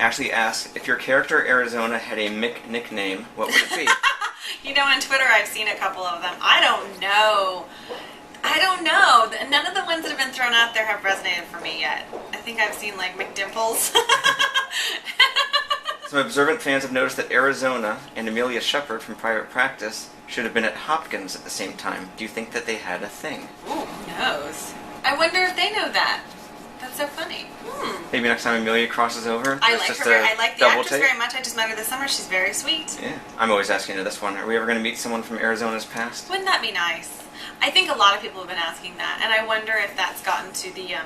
Ashley asks, if your character Arizona had a Mick nickname, what would it be? You know, on Twitter I've seen a couple of them. I don't know. None of the ones that have been thrown out there have resonated for me yet. I think I've seen like McDimples. Some observant fans have noticed that Arizona and Amelia Shepard from Private Practice should have been at Hopkins at the same time. Do you think that they had a thing? Ooh, who knows? I wonder if they know that. That's so funny. Maybe next time Amelia crosses over. I like her. I like the actress very much. I just met her this summer. She's very sweet. Yeah. I'm always asking you this one. Are we ever going to meet someone from Arizona's past? Wouldn't that be nice? I think a lot of people have been asking that, and I wonder if that's gotten to the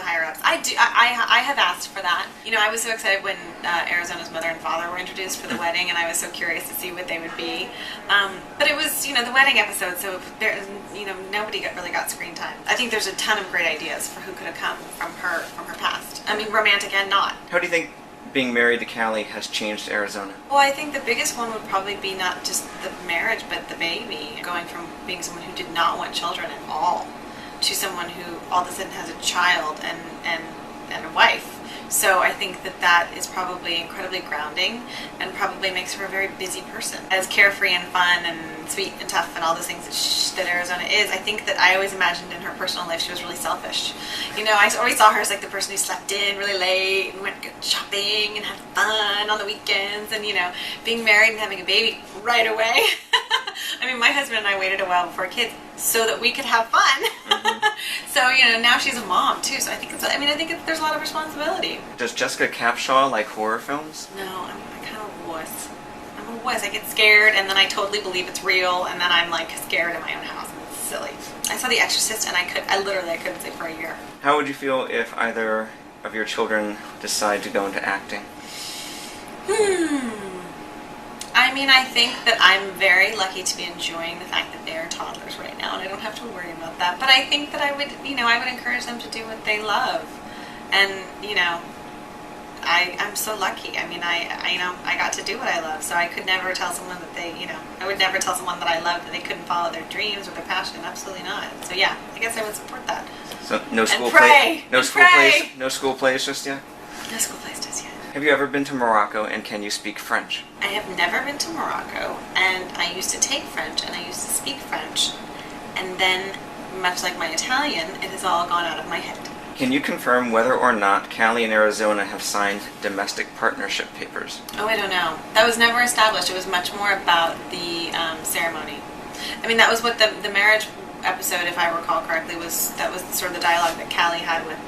higher ups. I have asked for that. You know, I was so excited when Arizona's mother and father were introduced for the wedding, and I was so curious to see what they would be. But it was, you know, the wedding episode, so there, you know, nobody really got screen time. I think there's a ton of great ideas for who could have come from her past. I mean, romantic and not. How do you think being married to Callie has changed Arizona? Well, I think the biggest one would probably be not just the marriage, but the baby. Going from being someone who did not want children at all to someone who all of a sudden has a child and a wife. So I think that is probably incredibly grounding and probably makes her a very busy person. As carefree and fun and sweet and tough and all those things that Arizona is, I think that I always imagined in her personal life she was really selfish. You know, I always saw her as like the person who slept in really late and went shopping and had fun on the weekends, and, you know, being married and having a baby right away. I mean, my husband and I waited a while before kids so that we could have fun. So, you know, now she's a mom too. So I think there's a lot of responsibility. Does Jessica Capshaw like horror films? No, I'm kind of a wuss. I'm a wuss. I get scared, and then I totally believe it's real, and then I'm like scared in my own house. It's silly. I saw The Exorcist, and I couldn't sleep for a year. How would you feel if either of your children decide to go into acting? I mean, I think that I'm very lucky to be enjoying the fact that they are toddlers right now, and I don't have to worry about that. But I think that I would encourage them to do what they love. And, you know, I'm so lucky. I mean, I got to do what I love, so I could never tell someone I would never tell someone that I love that they couldn't follow their dreams or their passion. Absolutely not. So yeah, I guess I would support that. So no school plays just yet? No school plays just yet. Have you ever been to Morocco, and can you speak French? I have never been to Morocco, and I used to take French, and I used to speak French, and then, much like my Italian, it has all gone out of my head. Can you confirm whether or not Callie and Arizona have signed domestic partnership papers? Oh, I don't know. That was never established. It was much more about the ceremony. I mean, that was what the marriage episode, if I recall correctly, that was sort of the dialogue that Callie had with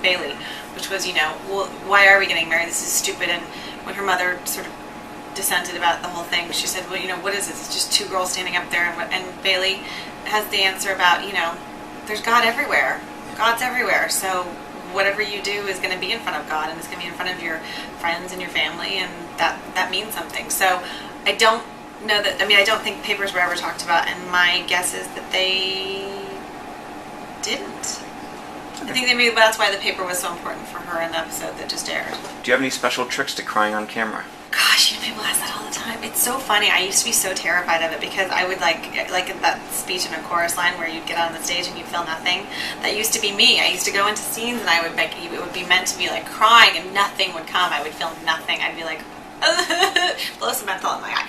Bailey, which was, you know, well, why are we getting married? This is stupid. And when her mother sort of dissented about the whole thing, she said, well, you know, what is this? It's just two girls standing up there. And Bailey has the answer about, you know, there's God everywhere. God's everywhere. So whatever you do is going to be in front of God, and it's going to be in front of your friends and your family, and that means something. So I don't know that, I mean, I don't think papers were ever talked about, and my guess is that they didn't. I think that's why the paper was so important for her in the episode that just aired. Do you have any special tricks to crying on camera? Gosh, you know, people ask that all the time. It's so funny. I used to be so terrified of it because I would like that speech in a chorus line where you'd get on the stage and you'd feel nothing. That used to be me. I used to go into scenes and it would be meant to be like crying and nothing would come. I would feel nothing. I'd be like, blow some menthol in my eye.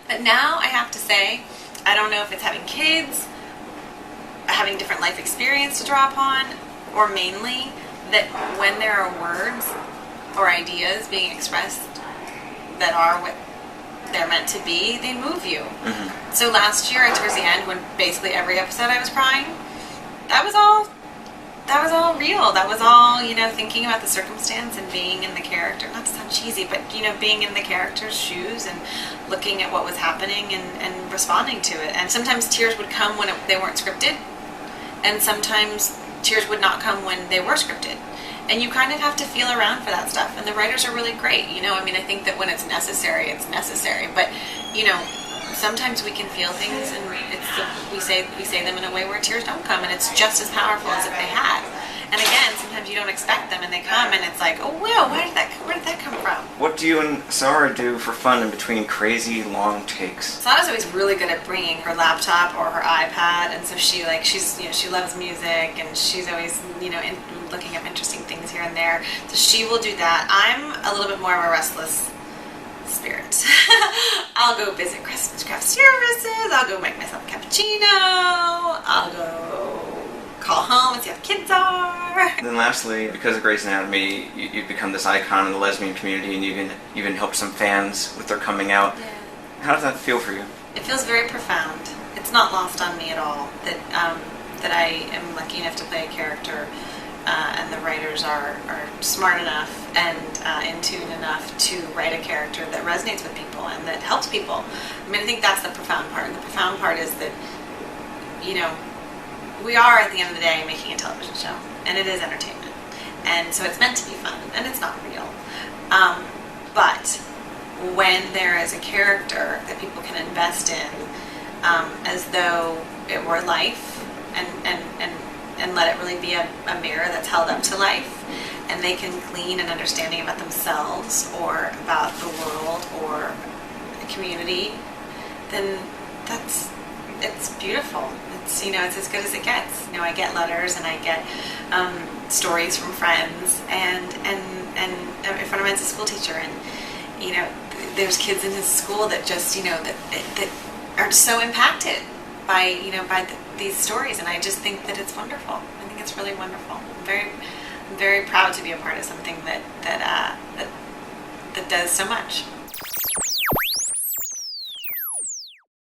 But now I have to say, I don't know if it's having kids, having different life experience to draw upon, or mainly that when there are words or ideas being expressed that are what they're meant to be, they move you. Mm-hmm. So last year, towards the end, when basically every episode I was crying, that was all real. That was all, you know, thinking about the circumstance and being in the character. Not to sound cheesy, but, you know, being in the character's shoes and looking at what was happening and responding to it. And sometimes tears would come when they weren't scripted, and sometimes tears would not come when they were scripted. And you kind of have to feel around for that stuff. And the writers are really great, you know. I mean, I think that when it's necessary, it's necessary. But, you know, sometimes we can feel things, and we say them in a way where tears don't come, and it's just as powerful as if they had. And again, sometimes you don't expect them, and they come, and it's like, oh wow, where did that come from? What do you and Sarah do for fun in between crazy long takes? Sana's always really good at bringing her laptop or her iPad, and so she loves music, and she's always looking up interesting things here and there. So she will do that. I'm a little bit more of a restless spirit. I'll go visit Christmas craft services. I'll go make myself a cappuccino. I'll go call home and see how the kids are. And then lastly, because of Grey's Anatomy, you've become this icon in the lesbian community, and you've even helped some fans with their coming out. Yeah. How does that feel for you? It feels very profound. It's not lost on me at all that I am lucky enough to play a character, and the writers are smart enough and in tune enough to write a character that resonates with people and that helps people. I mean, I think that's the profound part. And the profound part is that, we are, at the end of the day, making a television show, and it is entertainment, and so it's meant to be fun, and it's not real. But when there is a character that people can invest in, as though it were life, and let it really be a mirror that's held up to life, and they can glean an understanding about themselves or about the world or the community, then it's beautiful. It's as good as it gets. I get letters and I get stories from friends, and a friend of mine's a school teacher, and there's kids in his school that just that are so impacted by these stories, and I just think that it's wonderful. I think it's really wonderful. I'm very proud to be a part of something that does so much.